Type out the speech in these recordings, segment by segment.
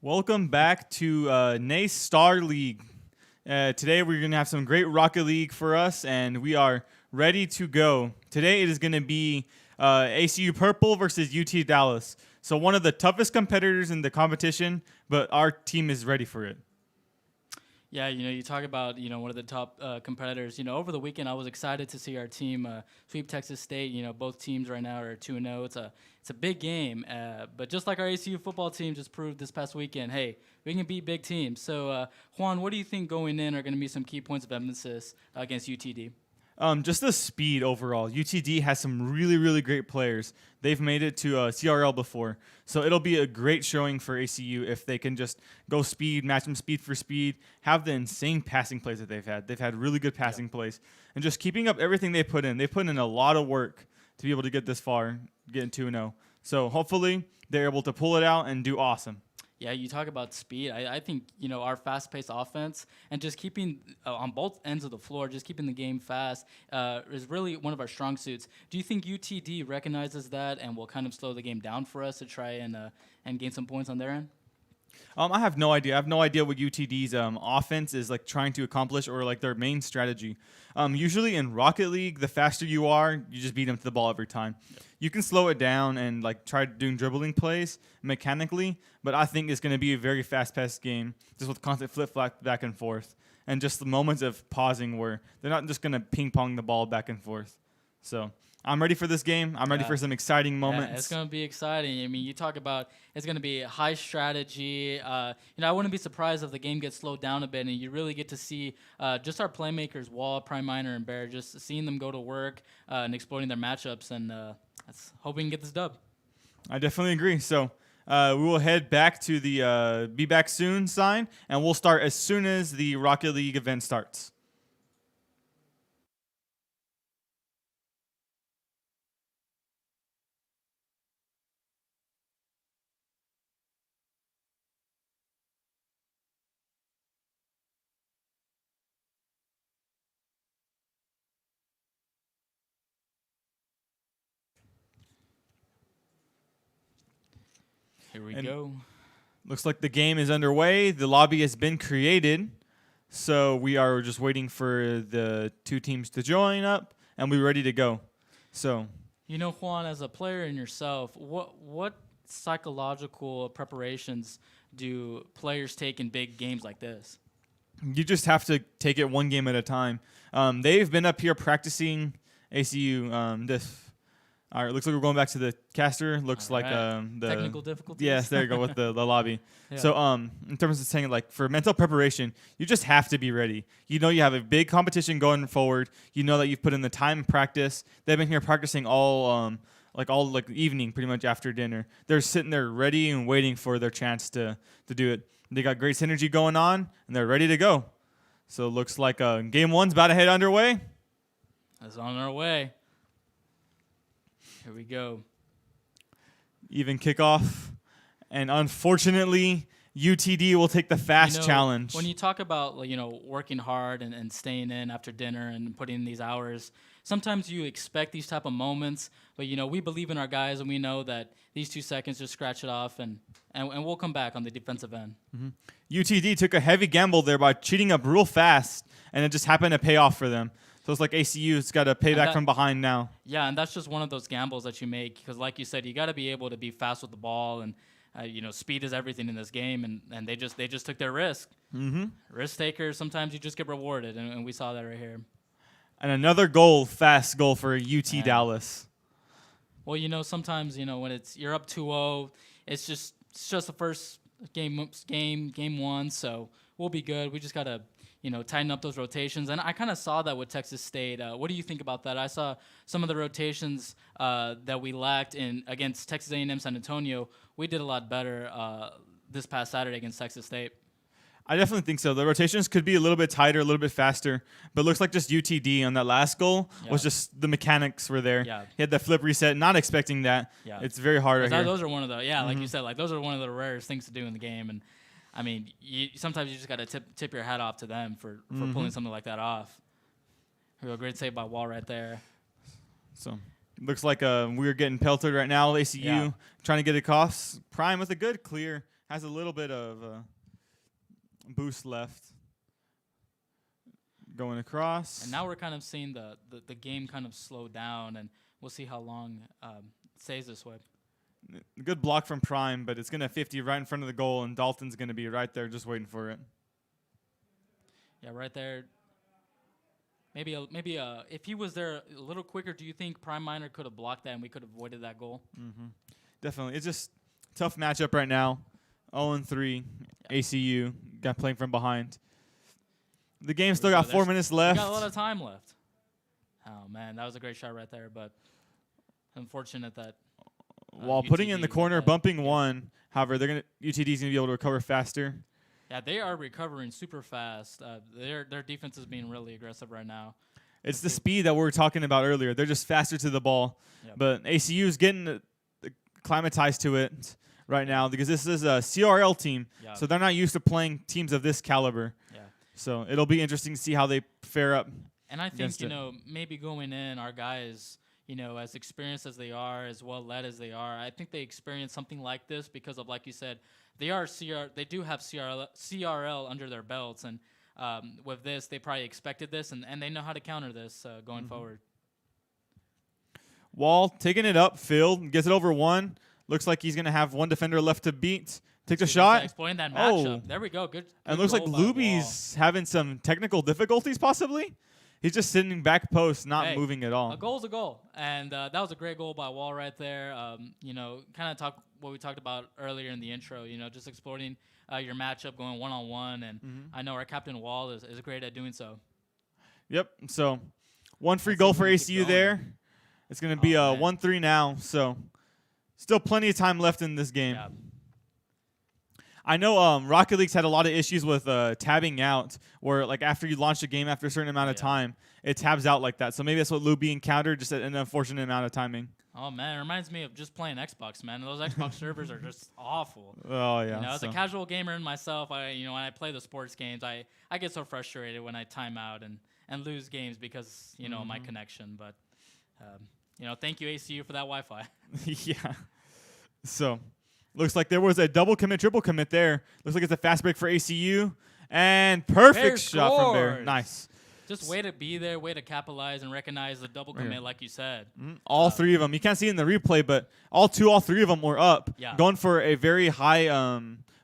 Welcome back to NACE Star League. Today we're going to have some great Rocket League for us, and we are ready to go. Today it is going to be ACU Purple versus UT Dallas. So one of the toughest competitors in the competition, but our team is ready for it. Yeah, you talk about, one of the top competitors. Over the weekend, I was excited to see our team sweep Texas State. Both teams right now are 2-0. It's a big game. But just like our ACU football team just proved this past weekend, hey, we can beat big teams. So, Juan, what do you think going in are going to be some key points of emphasis against UTD? Just the speed overall. UTD has some really, really great players. They've made it to CRL before. So it'll be a great showing for ACU if they can just go speed, match them speed for speed, have the insane passing plays that they've had. They've had really good passing plays. And just keeping up everything they put in. They put in a lot of work to be able to get this far, get 2-0. So hopefully they're able to pull it out and do awesome. Yeah, you talk about speed. I think, our fast-paced offense and just keeping on both ends of the floor, just keeping the game fast is really one of our strong suits. Do you think UTD recognizes that and will kind of slow the game down for us to try and gain some points on their end? I have no idea. I have no idea what UTD's offense is like trying to accomplish or like their main strategy. Usually in Rocket League, the faster you are, you just beat them to the ball every time. You can slow it down and like try doing dribbling plays mechanically, but I think it's going to be a very fast-paced game, just with constant flip-flop back and forth, and just the moments of pausing where they're not just going to ping-pong the ball back and forth. So I'm ready for this game. I'm ready for some exciting moments. Yeah, it's going to be exciting. I mean, you talk about it's going to be high strategy. I wouldn't be surprised if the game gets slowed down a bit and you really get to see just our playmakers, Wall, Prime Miner, and Bear, just seeing them go to work and exploiting their matchups. And let's hope we can get this dub. I definitely agree. So we will head back to the be back soon sign, and we'll start as soon as the Rocket League event starts. Here we go. Looks like the game is underway. The lobby has been created. So we are just waiting for the two teams to join up, and we're ready to go. So, Juan, as a player in yourself, what psychological preparations do players take in big games like this? you just have to take it one game at a time. They've been up here practicing ACU. All right, looks like we're going back to the caster. Looks like the technical difficulties. Yes, there you go with the lobby. Yeah. So in terms of saying like for mental preparation, you just have to be ready. You know you have a big competition going forward. You know that you've put in the time and practice. They've been here practicing all evening pretty much after dinner. They're sitting there ready and waiting for their chance to do it. They got great synergy going on and they're ready to go. So it looks like game one's about to head underway. That's on our way. Here we go. Even kickoff. And unfortunately, UTD will take the fast challenge. When you talk about working hard and staying in after dinner and putting in these hours, sometimes you expect these type of moments, but we believe in our guys and we know that these 2 seconds just scratch it off and we'll come back on the defensive end. Mm-hmm. UTD took a heavy gamble there by cheating up real fast, and it just happened to pay off for them. So it's like ACU's got to pay back from behind now. Yeah, and that's just one of those gambles that you make because, like you said, you got to be able to be fast with the ball, and speed is everything in this game, and they just took their risk. Mm-hmm. Risk takers, sometimes you just get rewarded, and we saw that right here. And another fast goal for UT Dallas. Well, sometimes when you're up 2-0, it's just the first game one, so we'll be good. We just gotta tighten up those rotations. And I kind of saw that with Texas State. What do you think about that? I saw some of the rotations that we lacked against Texas A&M San Antonio. We did a lot better this past Saturday against Texas State. I definitely think so. The rotations could be a little bit tighter, a little bit faster, but it looks like just UTD on that last goal was just the mechanics were there. Yeah. He had that flip reset, not expecting that. Yeah. It's very hard right here. Those are one of the, like you said, like those are one of the rarest things to do in the game. And I mean, sometimes you just got to tip your hat off to them for pulling something like that off. A great save by Wall right there. So looks like we're getting pelted right now. ACU trying to get across. Prime with a good clear. Has a little bit of boost left. Going across. And now we're kind of seeing the game kind of slow down, and we'll see how long it stays this way. Good block from Prime, but it's going to 50 right in front of the goal, and Dalton's going to be right there just waiting for it. Yeah, right there. Maybe if he was there a little quicker, do you think Prime Miner could have blocked that and we could have avoided that goal? Definitely. It's just tough matchup right now. 0-3, ACU, got playing from behind. The game still got 4 minutes left. Got a lot of time left. Oh, man, that was a great shot right there, but unfortunate that While UTD putting in the corner, got that. bumping one. However, UTD's going to be able to recover faster. Yeah, they are recovering super fast. Their defense is being really aggressive right now. It's the speed that we were talking about earlier. They're just faster to the ball. Yep. But ACU is getting acclimatized to it right now because this is a CRL team, Yeah. so they're not used to playing teams of this caliber. Yeah. So it'll be interesting to see how they fare up. And I think, against it. maybe going in, our guys, as experienced as they are, as well led as they are, I think they experience something like this because of, like you said, they do have CRL under their belts, and with this, they probably expected this, and they know how to counter this going forward. Wall taking it up, Phil gets it over one. Looks like he's going to have one defender left to beat. Takes a shot. Exploiting that Oh. matchup. There we go. Good. And it looks like goal by Wall. Luby's having some technical difficulties possibly. He's just sitting back post, not Hey, moving at all. A goal's a goal, and that was a great goal by Wall right there. Kind of what we talked about earlier in the intro. Just exploiting your matchup, going one-on-one, and I know our captain Wall is great at doing so. Yep. So one free Let's goal see for if we keep ACU going. there. It's going to be Oh, man. 1-3 now. So still plenty of time left in this game. Yeah. I know Rocket League's had a lot of issues with tabbing out, where like after you launch a game after a certain amount of time, it tabs out like that. So maybe that's what Luby encountered, just an unfortunate amount of timing. Oh man, it reminds me of just playing Xbox, man. Those Xbox servers are just awful. Oh yeah. As a casual gamer in myself, when I play the sports games, I get so frustrated when I time out and lose games because of my connection. But thank you ACU for that Wi-Fi. Yeah. So looks like there was a double commit, triple commit there. Looks like it's a fast break for ACU. And perfect Bear shot from Bear. scores. Nice. Just way to be there, way to capitalize and recognize the double commit, like you said. All three of them. You can't see it in the replay, but all three of them were up, Yeah. going for a very high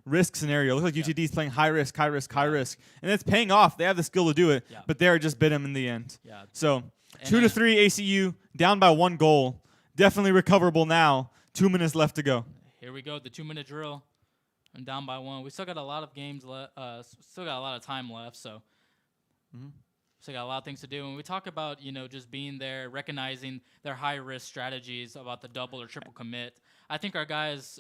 risk scenario. Looks like UTD's playing high risk, high risk, high risk. And it's paying off. They have the skill to do it, Yeah. but Bear just bit him in the end. Yeah. So And 2-3 ACU, down by 1 goal. Definitely recoverable now. 2 minutes left to go. Here we go, the 2-minute drill. I'm down by 1. We still got a lot of games left. Still got a lot of time left, so still got a lot of things to do. When we talk about just being there, recognizing their high risk strategies about the double or triple commit, I think our guys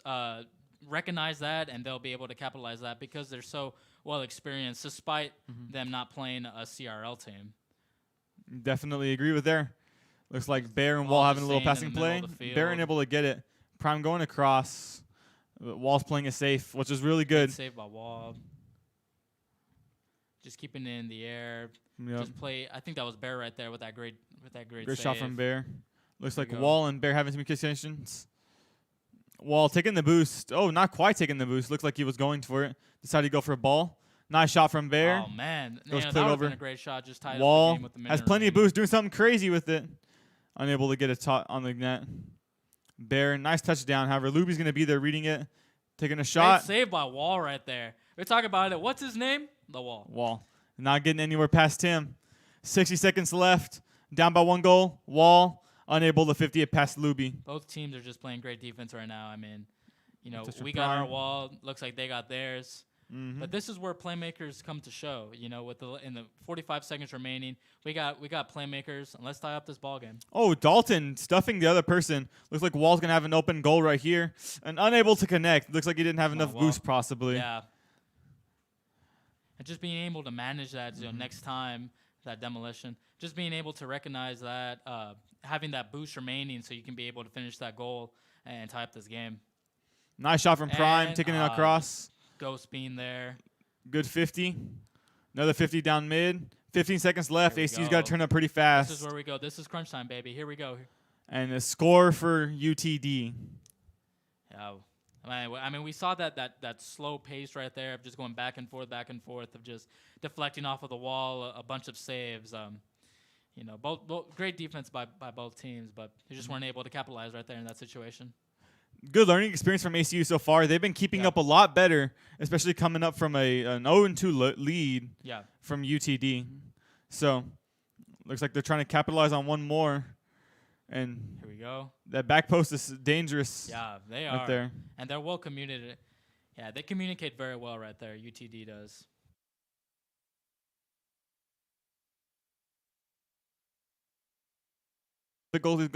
recognize that and they'll be able to capitalize that because they're so well experienced, despite them not playing a CRL team. Definitely agree with there. Looks like Bear and Wall Wall just having a little staying in passing the play. middle of the Bear field. unable to get it. Prime going across. Wall's playing it safe, which is really good. Good save by Wall. Just keeping it in the air. Yep. Just play. I think that was Bear right there with that great Great save. shot from Bear. Looks There like we go. Wall and Bear having some communications. Wall taking the boost. Oh, not quite taking the boost. Looked like he was going for it. Decided to go for a ball. Nice shot from Bear. Oh man, Goes that played would have over. been a great shot. Just tied up the Wall game with the minute has plenty of remaining. boost, doing something crazy with it. Unable to get a tot on the net. Bear, nice touchdown. However, Luby's going to be there reading it. Taking a Great shot. save by Wall right there. We're talking about it. What's his name? The Wall. Wall. Not getting anywhere past him. 60 seconds left. Down by 1 goal. Wall unable to 50 it past Luby. Both teams are just playing great defense right now. I mean, Just we for got our Prime. Wall. Looks like they got theirs. But this is where playmakers come to show. With in the 45 seconds remaining, we got playmakers, and let's tie up this ball game. Oh, Dalton stuffing the other person. Looks like Wall's going to have an open goal right here. And unable to connect. Looks like he didn't have Come enough on, Wall. boost possibly. Yeah. And just being able to manage that, next time, that demolition, just being able to recognize that, having that boost remaining so you can be able to finish that goal and tie up this game. Nice shot from Prime. And, Taking it across. Ghost being there. Good 50. Another 50 down mid. 15 seconds left. Here we ACU's go. got to turn up pretty fast. This is where we go. This is crunch time, baby. Here we go. And a score for UTD. Yeah, I mean, we saw that slow pace right there of just going back and forth, of just deflecting off of the wall, a bunch of saves. Both great defense by both teams, but they just weren't able to capitalize right there in that situation. Good learning experience from ACU so far. They've been keeping up a lot better, especially coming up from an 0-2 lead from UTD. So looks like they're trying to capitalize on one more. And here we go. That back post is dangerous. Yeah, they are. Right there. And they're well communicated. Yeah, they communicate very well right there. UTD does. The goal is